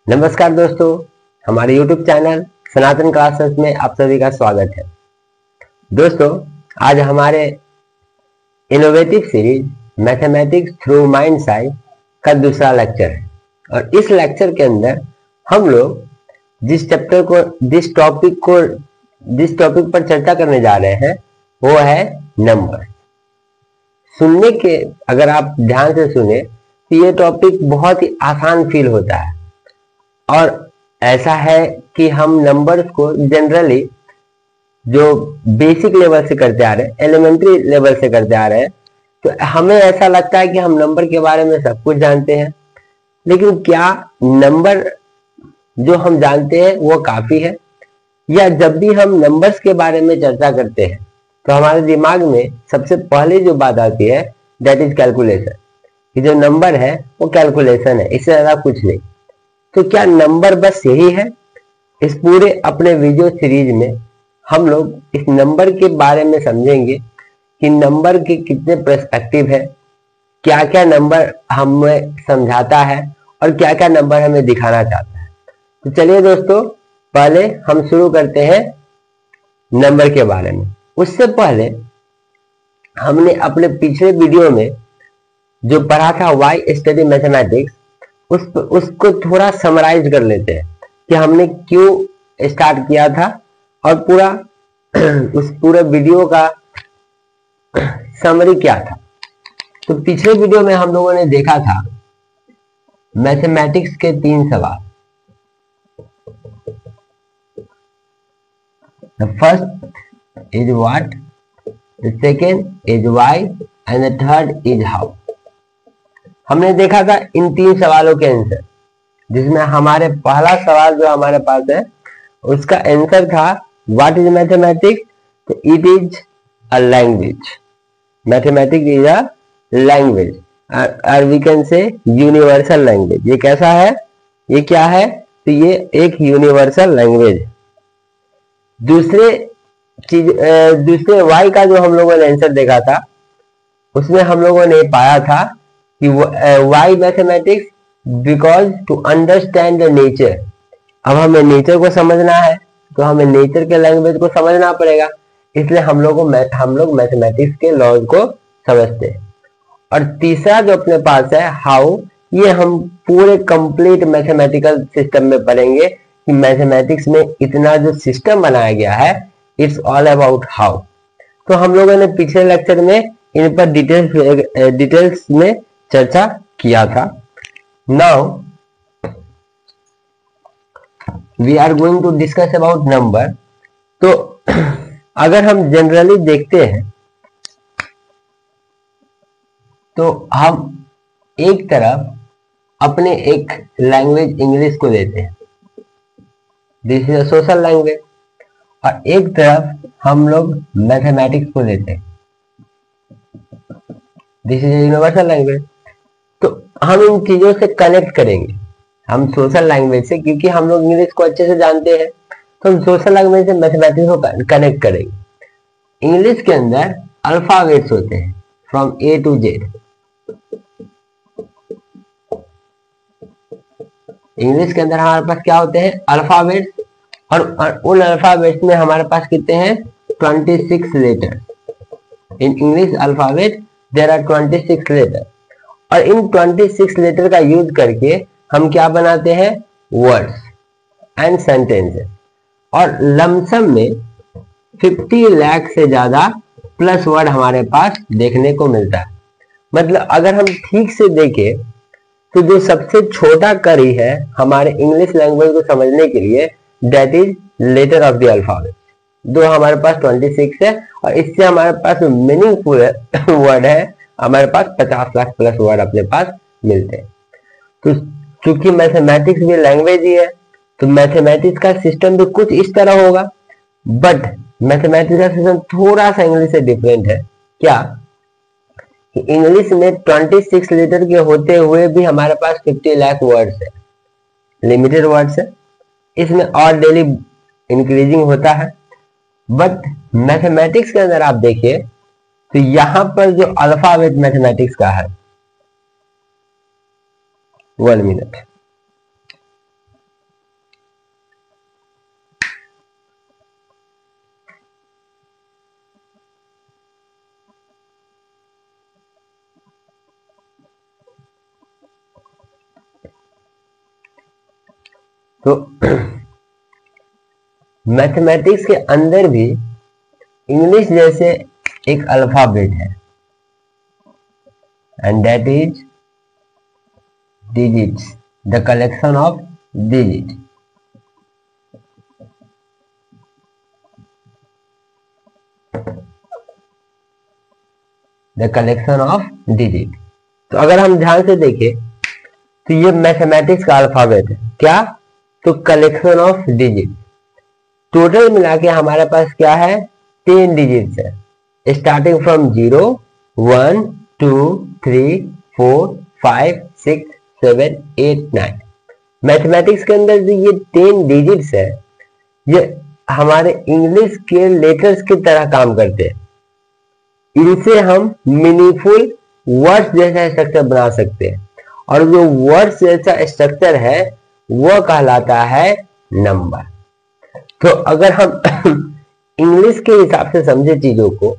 नमस्कार दोस्तों, हमारे YouTube चैनल सनातन क्लासेस में आप सभी का स्वागत है। दोस्तों, आज हमारे innovative series mathematics through mind science का दूसरा लेक्चर है और इस लेक्चर के अंदर हम लोग जिस टॉपिक पर चर्चा करने जा रहे हैं वो है नंबर। सुनने के अगर आप ध्यान से सुने तो ये टॉपिक बहुत ही आसान फील होता है और ऐसा है कि हम नंबर्स को जनरली जो बेसिक लेवल से करते आ रहे हैं, एलिमेंट्री लेवल से करते आ रहे हैं, तो हमें ऐसा लगता है कि हम नंबर के बारे में सब कुछ जानते हैं। लेकिन क्या नंबर जो हम जानते हैं वो काफी है, या जब भी हम नंबर्स के बारे में चर्चा करते हैं तो हमारे दिमाग में सबसे पहले जो बात आती है दैट इज कैलकुलेशन, कि जो नंबर है वो कैलकुलेशन है, इससे ज्यादा कुछ नहीं। तो क्या नंबर बस यही है? इस पूरे अपने वीडियो सीरीज में हम लोग इस नंबर के बारे में समझेंगे कि नंबर के कितने पर्सपेक्टिव है, क्या क्या नंबर हमें समझाता है और क्या क्या नंबर हमें दिखाना चाहता है। तो चलिए दोस्तों, पहले हम शुरू करते हैं नंबर के बारे में। उससे पहले हमने अपने पिछले वीडियो में जो पढ़ा था व्हाई स्टडी मैथमेटिक्स, उसको थोड़ा समराइज कर लेते हैं कि हमने क्यों स्टार्ट किया था और पूरा उस पूरे वीडियो का समरी क्या था। तो पिछले वीडियो में हम लोगों ने देखा था मैथमेटिक्स के 3 सवाल। The first is what, the second is why and the third is how. हमने देखा था इन 3 सवालों के आंसर, जिसमें हमारे पहला सवाल जो हमारे पास है उसका आंसर था व्हाट इज मैथमेटिक्स। तो it is a language, mathematics is a language और we can say universal language. ये कैसा है, ये क्या है? तो ये एक यूनिवर्सल लैंग्वेज है। दूसरे वाई का जो हम लोगों ने आंसर देखा था उसमें हम लोगों ने पाया था कि why mathematics, because to understand the nature. अब हमें नेचर को समझना है तो हमें नेचर के लैंग्वेज को समझना पड़ेगा, इसलिए हम लोग मैथमेटिक्स के लॉज को समझते हैं। और तीसरा जो अपने पास है हाउ, ये हम पूरे कंप्लीट मैथमेटिकल सिस्टम में पढ़ेंगे कि मैथमेटिक्स में इतना जो सिस्टम बनाया गया है इट्स ऑल अबाउट हाउ। तो हम लोगों ने पिछले लेक्चर में इन पर डिटेल्स में चर्चा किया था। Now we are going to discuss about number. तो अगर हम जनरली देखते हैं तो हम एक तरफ अपने एक लैंग्वेज इंग्लिश को देते हैं, this is a social language, और एक तरफ हम लोग मैथमेटिक्स को देते हैं, this is a universal language. तो हम इन चीजों से कनेक्ट करेंगे, हम सोशल लैंग्वेज से, क्योंकि हम लोग इंग्लिश को अच्छे से जानते हैं तो हम सोशल लैंग्वेज से मैथमेटिक्स को कनेक्ट करेंगे। इंग्लिश के अंदर अल्फाबेट्स होते हैं from A to Z. English के अंदर हमारे पास क्या होते हैं? अल्फाबेट्स, और उन अल्फाबेट्स में हमारे पास कितने हैं? 26 letters. In English alphabet there are 26 letter, और इन 26 लेटर का यूज करके हम क्या बनाते हैं? Words and sentences. और लमसम में 50 लाख से ज्यादा प्लस वर्ड हमारे पास देखने को मिलता है। मतलब अगर हम ठीक से देखें तो जो सबसे छोटा कड़ी है हमारे इंग्लिश लैंग्वेज को समझने के लिए that is letter of the alphabet, जो हमारे पास 26 है, और इससे हमारे पास मीनिंगफुल वर्ड है, हमारे पास 50 लाख प्लस वर्ड अपने पास मिलते हैं। तो चूंकि मैथमेटिक्स भी लैंग्वेज ही है तो मैथमेटिक्स का सिस्टम भी कुछ इस तरह होगा, बट मैथमेटिक्स का सिस्टम थोड़ा सा इंग्लिश से डिफरेंट है। क्या? इंग्लिश में 26 लेटर के होते हुए भी हमारे पास 50 लाख वर्ड्स है, लिमिटेड वर्ड्स है, इसमें और डेली इंक्रीजिंग होता है। बट मैथमेटिक्स के अंदर आप देखिए तो यहां पर जो अल्फाबेट मैथमेटिक्स का है, 1 मिनट, तो मैथमेटिक्स के अंदर भी इंग्लिश जैसे एक अल्फाबेट है, and that is digits, the collection of digits. The collection of digits. तो अगर हम ध्यान से देखें तो ये मैथमेटिक्स का अल्फाबेट है। क्या? तो कलेक्शन ऑफ डिजिट। टोटल मिला के हमारे पास क्या है? 10 डिजिट्स है, स्टार्टिंग फ्रॉम 0, 1, 2, 3, 4, 5, 6, 7, 8, 9। मैथमेटिक्स के अंदर जो ये 10 डिजिट्स है, ये हमारे इंग्लिश के लेटर्स की तरह काम करते हैं। इनसे हम मीनिंगफुल वर्ड्स जैसा स्ट्रक्चर बना सकते हैं, और जो वर्ड्स जैसा स्ट्रक्चर है वो कहलाता है नंबर। तो अगर हम इंग्लिश के हिसाब से समझे चीजों को,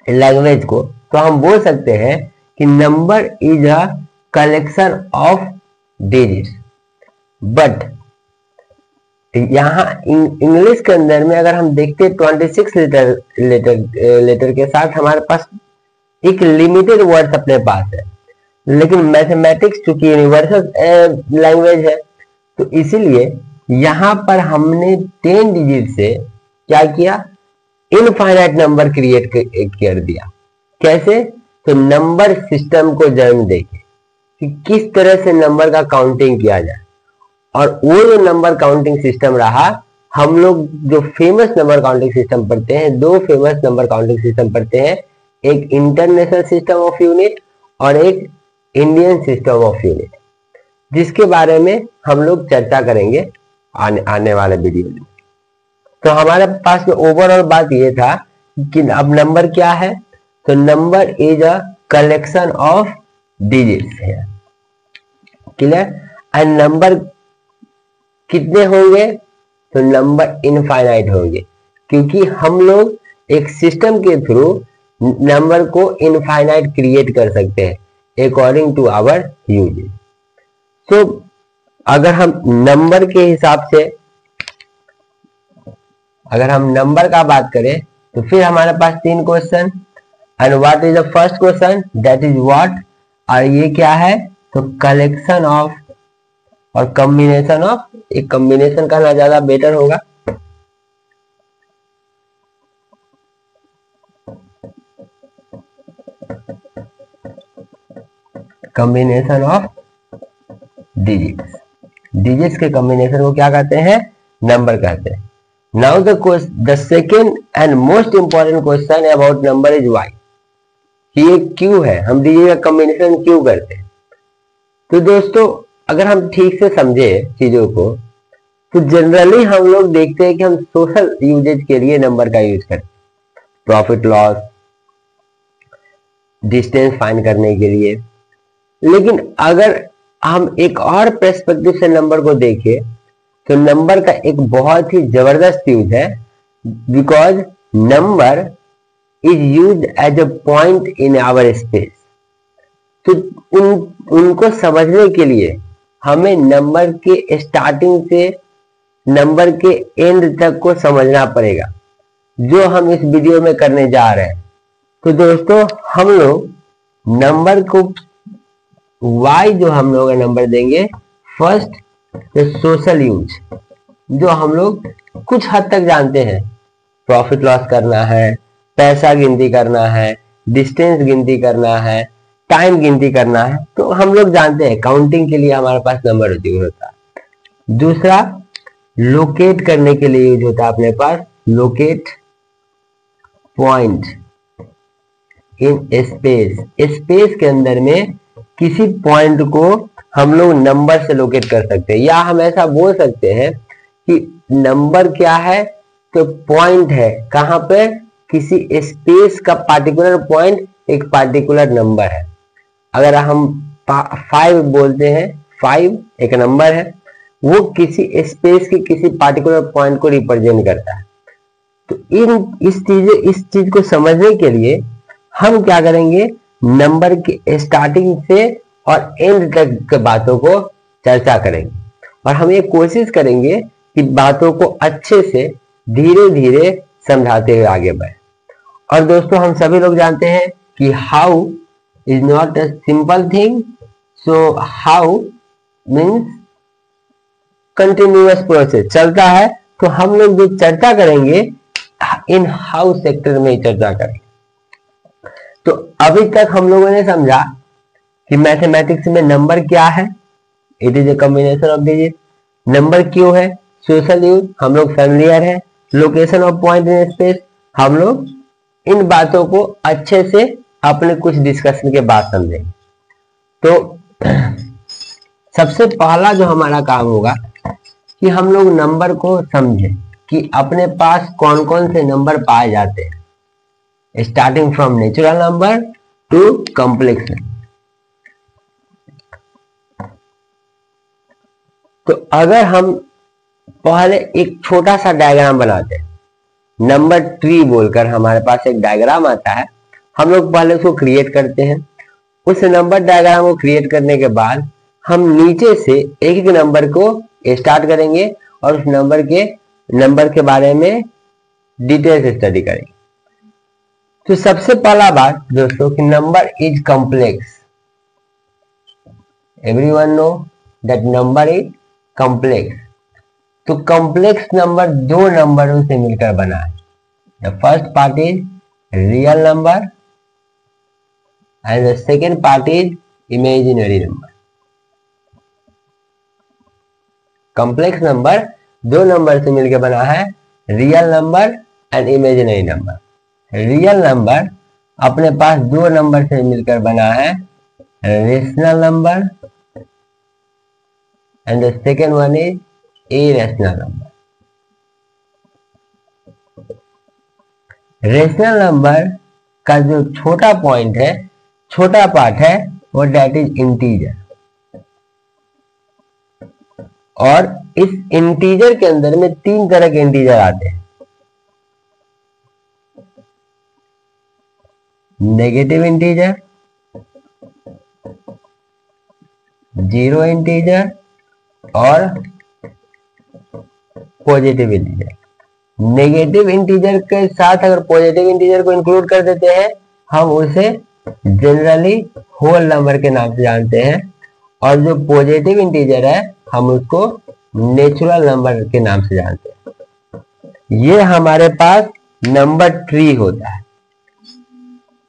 लैंग्वेज को, तो हम बोल सकते हैं कि number is a collection of digits. But यहाँ इंग्लिश के अंदर में अगर हम देखते हैं 26 लेटर के साथ हमारे पास एक लिमिटेड वर्ड्स अपने पास है, लेकिन मैथमेटिक्स चूंकि यूनिवर्सल लैंग्वेज है, तो इसीलिए यहां पर हमने 10 डिजिट से क्या किया? इनफाइनाइट नंबर क्रिएट कर दिया। कैसे? तो नंबर सिस्टम को जन्म देके कि किस तरह से नंबर का काउंटिंग किया जाए, और वो जो नंबर काउंटिंग सिस्टम रहा, हम लोग जो फेमस नंबर काउंटिंग सिस्टम पढ़ते हैं, 2 फेमस नंबर काउंटिंग सिस्टम पढ़ते हैं, एक इंटरनेशनल सिस्टम ऑफ यूनिट और एक इंडियन सिस्टम ऑफ यूनिट, जिसके बारे में हम लोग चर्चा करेंगे आने वाले वीडियो में। तो हमारे पास में ओवरऑल बात ये था कि अब नंबर क्या है? तो number is a collection of digits है। क्लियर? एंड नंबर कितने होंगे? तो नंबर इनफाइनाइट होंगे, क्योंकि हम लोग एक सिस्टम के थ्रू नंबर को इनफाइनाइट क्रिएट कर सकते हैं अकॉर्डिंग टू आवर यूजेज। सो अगर हम नंबर के हिसाब से, अगर हम नंबर का बात करें, तो फिर हमारे पास 3 question. And what is the first question? That is what, और ये क्या है? तो कलेक्शन ऑफ और कॉम्बिनेशन ऑफ। एक कॉम्बिनेशन करना ज्यादा बेटर होगा। Combination of digits. डिजिट्स के कॉम्बिनेशन को क्या कहते हैं? नंबर कहते हैं। Now the second and most important question about number is why. ये क्यों है? हम डिजिट का कॉम्बिनेशन क्यों करते हैं? तो दोस्तों, अगर हम ठीक से समझे चीजों को, तो जनरली हम लोग देखते हैं कि हम सोशल यूजेज के लिए नंबर का यूज करते हैं, प्रॉफिट लॉस, डिस्टेंस फाइंड करने के लिए। लेकिन अगर हम एक और पर्सपेक्टिव से नंबर को देखें, तो नंबर का एक बहुत ही जबरदस्त यूज है, because number is use as a point in our space. तो उनको समझने के लिए हमें नंबर के स्टार्टिंग से नंबर के एंड तक को समझना पड़ेगा, जो हम इस वीडियो में करने जा रहे हैं। तो दोस्तों, हम लोग नंबर को वाई जो हम लोग नंबर देंगे, फर्स्ट तो सोशल यूज, जो हम लोग कुछ हद तक जानते हैं, प्रॉफिट लॉस करना है, पैसा गिनती करना है, डिस्टेंस गिनती करना है, टाइम गिनती करना है, तो हम लोग जानते हैं काउंटिंग के लिए हमारे पास नंबर यूज होता है। दूसरा, लोकेट करने के लिए यूज होता है अपने पास, locate point in space. Space के अंदर में किसी पॉइंट को हम लोग नंबर से लोकेट कर सकते हैं, या हम ऐसा बोल सकते हैं कि नंबर क्या है? तो पॉइंट है, कहां पे? किसी स्पेस का पार्टिकुलर पॉइंट एक पार्टिकुलर नंबर है। अगर हम 5 बोलते हैं, 5 एक नंबर है, वो किसी स्पेस के किसी पार्टिकुलर पॉइंट को रिप्रेजेंट करता है। तो इस चीज को समझने के लिए हम क्या करेंगे? नंबर के स्टार्टिंग से और एंड तक के बातों को चर्चा करेंगे। और हम ये कोशिश करेंगे कि बातों को अच्छे से धीरे धीरे समझाते हुए आगे बढ़े। और दोस्तों हम सभी लोग जानते हैं कि how is not a simple thing, so how means continuous process, चलता है। तो हम लोग जो चर्चा करेंगे इन हाउ सेक्टर में ही चर्चा करेंगे। तो अभी तक हम लोगों ने समझा कि मैथमेटिक्स में नंबर क्या है, it is a combination of digit. Number क्यों है, सोशल यूज हम लोग फैमिलियर है। Location of point in space, हम लोग इन बातों को अच्छे से अपने कुछ डिस्कशन के बाद समझेंगे। तो सबसे पहला जो हमारा काम होगा कि हम लोग नंबर को समझें कि अपने पास कौन कौन से नंबर पाए जाते हैं, starting from natural number two complex. तो अगर हम पहले एक छोटा सा डायग्राम बनाते हैं, नंबर ट्री बोलकर हमारे पास एक डायग्राम आता है, हम लोग पहले उसको क्रिएट करते हैं। उस नंबर डायग्राम को क्रिएट करने के बाद हम नीचे से एक एक नंबर को स्टार्ट करेंगे और उस नंबर के बारे में डिटेल से स्टडी करेंगे। तो सबसे पहला बात दोस्तों कि number is complex. Everyone know that number is complex. तो कॉम्प्लेक्स नंबर दो नंबरों से मिलकर बना है। The first part is real number and the second part is imaginary number. Complex number दो नंबर से मिलकर बना है, real number and imaginary number. Real number अपने पास दो नंबर से मिलकर बना है, rational number and the second one is irrational number. Rational number का जो छोटा पॉइंट है, छोटा पार्ट है, वो दैट इज इंटीजर। और इस इंटीजर के अंदर में तीन तरह के इंटीजर आते हैं, नेगेटिव इंटीजर, जीरो इंटीजर और पॉजिटिव इंटीजर। नेगेटिव इंटीजर के साथ अगर पॉजिटिव इंटीजर को इंक्लूड कर देते हैं, हम उसे जनरली होल नंबर के नाम से जानते हैं। और जो पॉजिटिव इंटीजर है हम उसको नेचुरल नंबर के नाम से जानते हैं। ये हमारे पास नंबर ट्री होता है।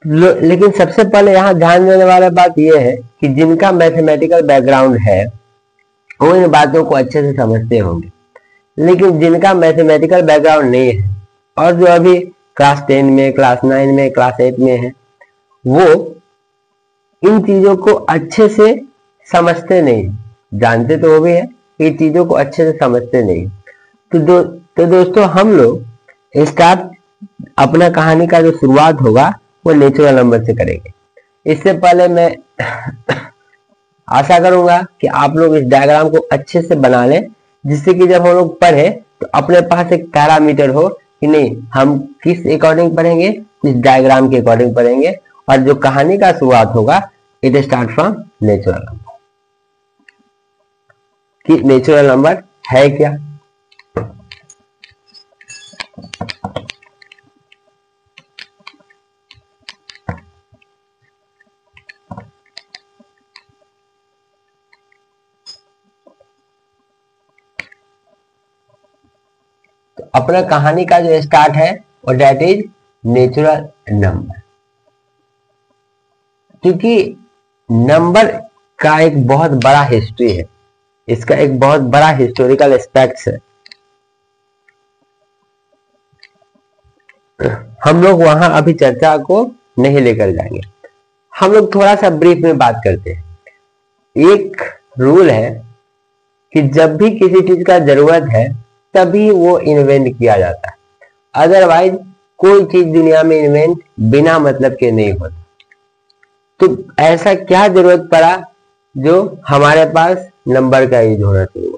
लेकिन सबसे पहले यहां ध्यान देने वाला बात यह है कि जिनका मैथमेटिकल बैकग्राउंड है वो इन बातों को अच्छे से समझते होंगे, लेकिन जिनका मैथमेटिकल बैकग्राउंड नहीं है और जो अभी क्लास 10 में, क्लास 9 में, क्लास 8 में है, वो इन चीजों को अच्छे से समझते नहीं। जानते तो वो भी है, इन चीजों को अच्छे से समझते नहीं। तो दोस्तों हम लोग स्टार्ट अपना कहानी का जो शुरुआत होगा वो नेचुरल नंबर से करेंगे। इससे पहले मैं आशा करूंगा कि आप लोग इस डायग्राम को अच्छे से बना लें, जिससे कि जब हम लोग पढ़े तो अपने पास एक पैरामीटर हो कि नहीं हम किस अकॉर्डिंग पढ़ेंगे, इस डायग्राम के अकॉर्डिंग पढ़ेंगे। और जो कहानी का शुरुआत होगा it start from natural number. कि नेचुरल नंबर है क्या। तो अपना कहानी का जो स्टार्ट है वो डेट इज नेचुरल नंबर। क्योंकि नंबर का एक बहुत बड़ा हिस्ट्री है, इसका एक बहुत बड़ा हिस्टोरिकल एस्पेक्ट्स है। हम लोग वहां अभी चर्चा को नहीं लेकर जाएंगे, हम लोग थोड़ा सा ब्रीफ में बात करते हैं। एक रूल है कि जब भी किसी चीज का जरूरत है तभी वो इन्वेंट किया जाता है, अदरवाइज कोई चीज दुनिया में इन्वेंट बिना मतलब के नहीं होता। तो ऐसा क्या जरूरत पड़ा जो हमारे पास नंबर का यूज होना शुरू हुआ।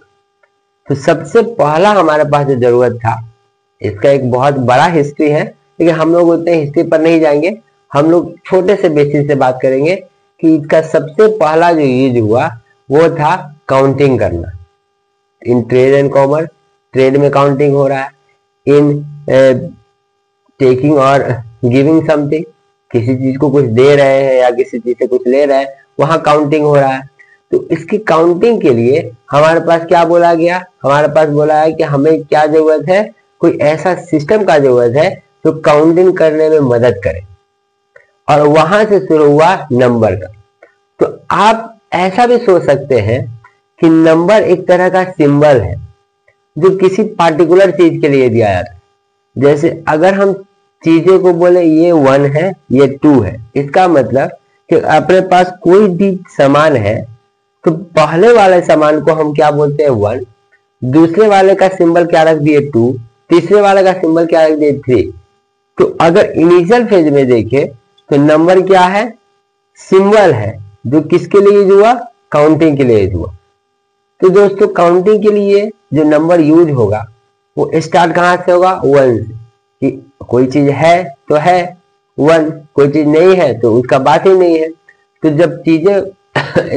तो सबसे पहला हमारे पास जो जरूरत था, इसका एक बहुत बड़ा हिस्ट्री है, लेकिन हम लोग उतने हिस्ट्री पर नहीं जाएंगे। हम लोग छोटे से बेसिस से बात करेंगे कि इसका सबसे पहला जो यूज हुआ वो था काउंटिंग करना। In trade and commerce, trade में काउंटिंग हो रहा है, इन टेकिंग और गिविंग समथिंग, किसी चीज को कुछ दे रहे हैं या किसी चीज से कुछ ले रहे हैं, वहां काउंटिंग हो रहा है। तो इसकी काउंटिंग के लिए हमारे पास क्या बोला गया, हमारे पास बोला है कि हमें क्या जरूरत है, कोई ऐसा सिस्टम का जरूरत है जो काउंटिंग करने में मदद करे, और वहां से शुरू हुआ नंबर का। तो आप ऐसा भी सोच सकते हैं कि नंबर एक तरह का सिंबल है जो किसी पार्टिकुलर चीज के लिए दिया जाता है। जैसे अगर हम चीजों को बोले ये 1 है, ये 2 है, इसका मतलब कि अपने पास कोई भी सामान है तो पहले वाले सामान को हम क्या बोलते हैं 1, दूसरे वाले का सिंबल क्या रख दिए 2, तीसरे वाले का सिंबल क्या रख दिए 3। तो अगर इनिशियल फेज में देखें तो नंबर क्या है, सिंबल है जो किसके लिए यूज हुआ, काउंटिंग के लिए यूज हुआ। तो दोस्तों काउंटिंग के लिए जो नंबर यूज होगा वो स्टार्ट कहां से होगा, 1 से, कि कोई चीज है तो है 1, कोई चीज नहीं है तो उसका बात ही नहीं है। तो जब चीजें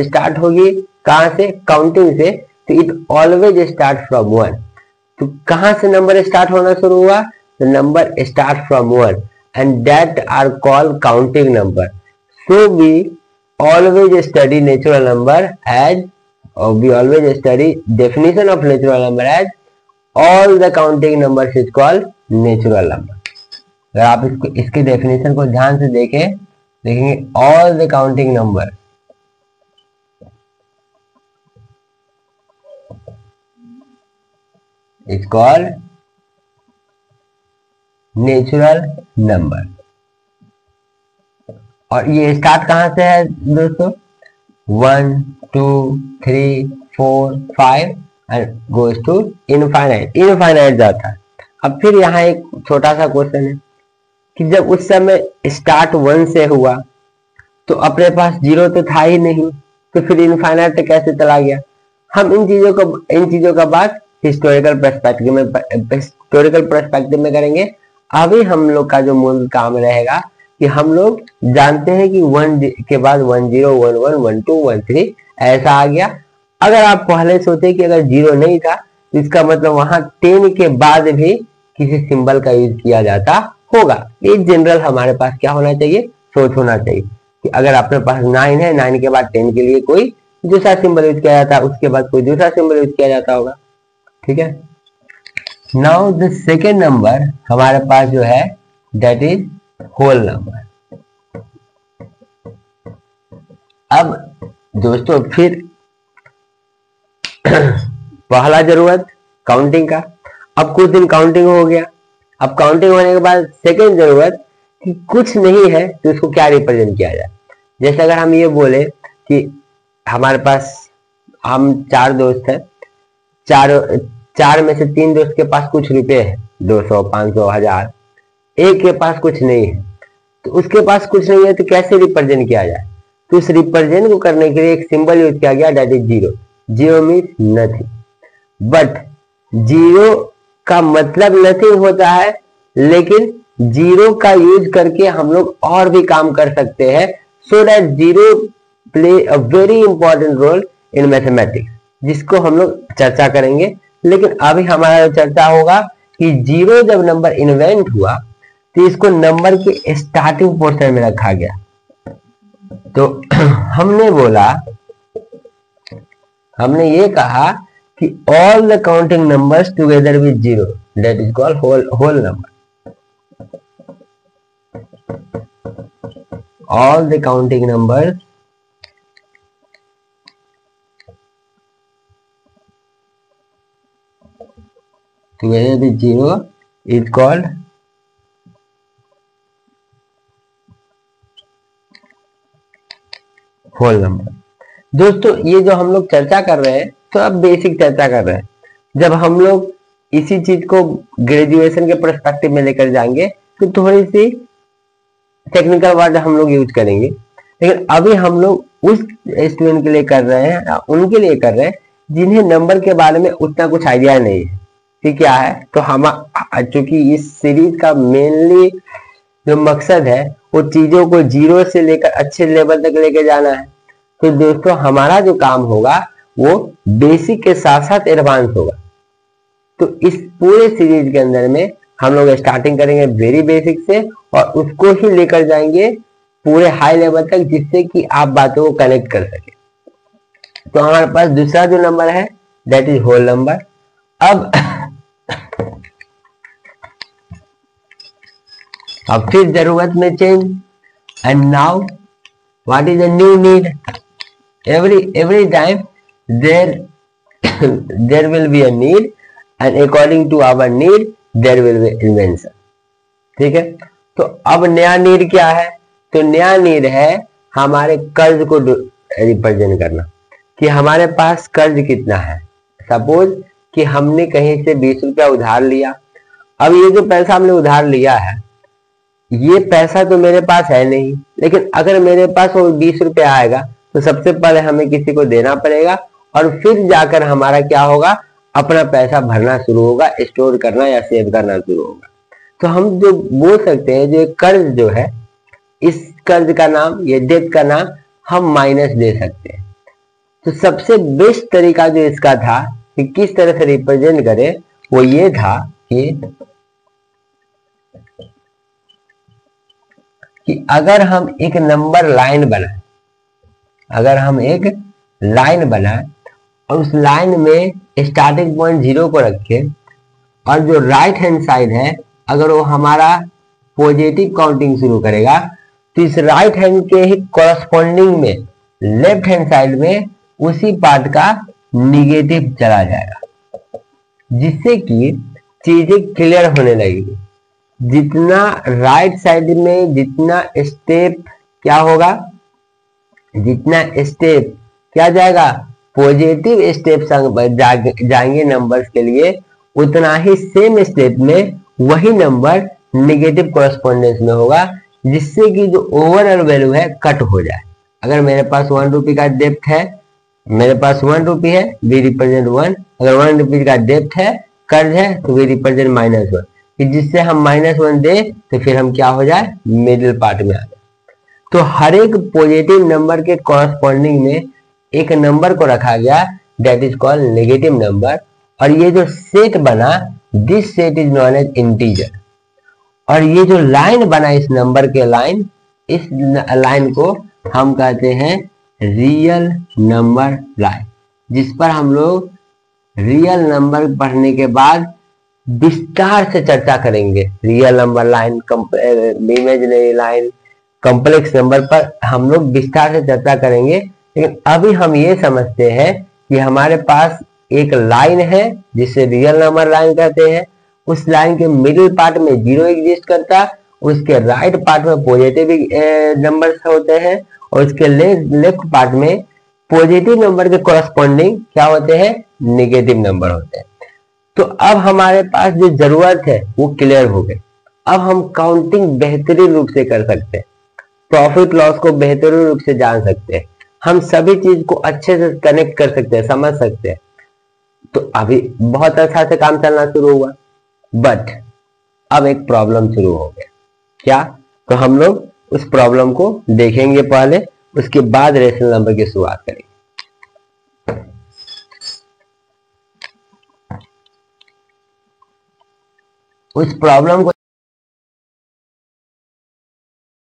स्टार्ट होगी कहां से, काउंटिंग से, तो इट ऑलवेज स्टार्ट फ्रॉम 1। तो कहां से नंबर स्टार्ट होना शुरू हुआ, तो number start from 1 and that are called counting number. So we always study natural number as, or we always study definition of natural number as all the counting numbers is called natural number। अगर आप इसके definition को ध्यान से देखेंगे all the counting number is called natural number। और ये start कहां से है दोस्तों, 1 2 3 4 5 एंड गोज टू इनफाइनाइट जाता है। अब फिर यहाँ एक छोटा सा क्वेश्चन है कि जब उस समय स्टार्ट 1 से हुआ तो अपने पास 0 तो था ही नहीं, तो फिर इनफाइनाइट तक कैसे चला गया। हम इन चीजों का बात हिस्टोरिकल पर्सपेक्टिव में करेंगे। अभी हम लोग का जो मूल काम रहेगा कि हम लोग जानते हैं कि 1 के बाद 1 0 1 1 1 2 1 3 ऐसा आ गया। अगर आप पहले सोचे कि अगर 0 नहीं था तो इसका मतलब वहां 10 के बाद भी किसी सिंबल का यूज किया जाता होगा। ये जनरल हमारे पास क्या होना चाहिए, सोच होना चाहिए कि अगर अपने पास 9 है, 9 के बाद 10 के लिए कोई दूसरा सिंबल यूज किया जाता है, उसके बाद कोई दूसरा सिंबल यूज किया जाता होगा। ठीक है, नाउ द सेकेंड नंबर हमारे पास जो है दैट इज होल नंबर। अब दोस्तों फिर पहला जरूरत काउंटिंग का, अब कुछ दिन काउंटिंग हो गया। अब काउंटिंग होने के बाद सेकेंड जरूरत कि कुछ नहीं है तो इसको क्या रिप्रेजेंट किया जाए। जैसे अगर हम ये बोले कि हमारे पास हम 4 दोस्त हैं, चार में से 3 दोस्त के पास कुछ रुपए है, 200 500 1000, एक के पास कुछ नहीं है, तो उसके पास कुछ नहीं है तो कैसे रिप्रेजेंट किया जाए। तो इस रिप्रेजेंट को करने के लिए एक सिंबल यूज किया गया that is 0। 0 means nothing, but 0 का मतलब नथिंग होता है, लेकिन 0 का यूज करके हम लोग और भी काम कर सकते हैं। So that 0 play a very important role in mathematics, जिसको हम लोग चर्चा करेंगे। लेकिन अभी हमारा चर्चा होगा कि 0 जब नंबर इन्वेंट हुआ तो इसको नंबर के स्टार्टिंग पोर्शन में रखा गया। तो हमने ये कहा कि all the counting numbers together with 0 that is called whole number. All the counting numbers together with 0 is called whole number. दोस्तों ये जो हम लोग चर्चा कर रहे हैं तो अब बेसिक चर्चा कर रहे हैं। जब हम लोग इसी चीज को ग्रेजुएशन के पर्सपेक्टिव में लेकर जाएंगे तो थोड़ी सी टेक्निकल वर्ड हम लोग यूज करेंगे। लेकिन अभी हम लोग उस स्टूडेंट के लिए कर रहे हैं, उनके लिए कर रहे हैं जिन्हें नंबर के बारे में उतना कुछ आइडिया नहीं है कि क्या है। तो हम चूंकि इस सीरीज का मेनली जो मकसद है वो चीजों को 0 से लेकर अच्छे लेवल तक लेके जाना है, तो दोस्तों हमारा जो काम होगा वो बेसिक के साथ साथ एडवांस होगा। तो इस पूरे सीरीज के अंदर में हम लोग स्टार्टिंग करेंगे वेरी बेसिक से और उसको ही लेकर जाएंगे पूरे हाई लेवल तक, जिससे कि आप बातों को कनेक्ट कर सके। तो हमारे पास दूसरा जो नंबर है दैट इज होल नंबर। अब फिर जरूरत में change, and now what is the new need? every time there will be a need and according to our need there will be invention। ठीक है, तो अब नया नीड क्या है? तो नया नीड है हमारे कर्ज को रिप्रेजेंट करना, कि हमारे पास कर्ज कितना है। सपोज कि हमने कहीं से 20 रुपया उधार लिया। अब ये जो पैसा हमने उधार लिया है, ये पैसा तो मेरे पास है नहीं, लेकिन अगर मेरे पास वो 20 रुपया आएगा तो सबसे पहले हमें किसी को देना पड़ेगा और फिर जाकर हमारा क्या होगा, अपना पैसा भरना शुरू होगा, स्टोर करना या सेव करना शुरू होगा। तो हम जो बोल सकते हैं, जो कर्ज जो है, इस कर्ज का नाम, ये डेट का नाम हम माइनस दे सकते हैं। तो सबसे बेस्ट तरीका जो इसका था कि किस तरह से रिप्रेजेंट करे, वो ये था कि अगर हम एक नंबर लाइन बनाए, अगर हम एक लाइन बनाए और उस लाइन में स्टार्टिंग पॉइंट 0 को रखे और जो राइट हैंड साइड है अगर वो हमारा पॉजिटिव काउंटिंग शुरू करेगा, तो इस राइट हैंड के ही कॉरस्पॉन्डिंग में लेफ्ट हैंड साइड में उसी पार्ट का निगेटिव चला जाएगा, जिससे कि चीजें क्लियर होने लगेगी। जितना राइट साइड में जितना स्टेप क्या होगा, जितना स्टेप क्या जाएगा, पॉजिटिव स्टेप जाएंगे नंबर्स के लिए, उतना ही सेम स्टेप में वही नंबर नेगेटिव कॉरस्पॉन्डेंस में होगा, जिससे कि जो ओवरऑल वैल्यू है कट हो जाए। अगर मेरे पास 1 रुपये का डेप्ट है, मेरे पास 1 रुपये है, वी रिप्रेजेंट 1। अगर 1 रुपये का डेप्ट है, कर्ज है, तो वी रिप्रेजेंट -1, जिससे हम -1 दे तो फिर हम क्या हो जाए, मिडिल पार्ट में आ जाए। तो हर एक पॉजिटिव नंबर के कॉरस्पॉन्डिंग में एक नंबर को रखा गया, that is called negative number. और ये जो सेट बना, this set is known as integer. और ये जो लाइन बना इस नंबर के लाइन, इस लाइन को हम कहते हैं रियल नंबर लाइन, जिस पर हम लोग रियल नंबर पढ़ने के बाद विस्तार से चर्चा करेंगे। Real number line, imaginary line, complex number पर हम लोग विस्तार से चर्चा करेंगे। लेकिन अभी हम ये समझते हैं कि हमारे पास एक लाइन है जिसे रियल नंबर लाइन कहते हैं। उस लाइन के मिडिल पार्ट में 0 एग्जिस्ट करता है, उसके राइट पार्ट में पॉजिटिव नंबर्स होते हैं और उसके लेफ्ट पार्ट में पॉजिटिव नंबर के कॉरस्पॉन्डिंग क्या होते हैं, नेगेटिव नंबर होते हैं। तो अब हमारे पास जो जरूरत है वो क्लियर हो गई। अब हम काउंटिंग बेहतरीन रूप से कर सकते हैं, प्रॉफिट लॉस को बेहतरीन रूप से जान सकते हैं, हम सभी चीज को अच्छे से कनेक्ट कर सकते हैं, समझ सकते हैं। तो अभी बहुत अच्छा से काम चलना शुरू हुआ, बट अब एक प्रॉब्लम शुरू हो गया। क्या? तो हम लोग उस प्रॉब्लम को देखेंगे पहले, उसके बाद रेशनल नंबर की शुरुआत करेंगे। उस प्रॉब्लम को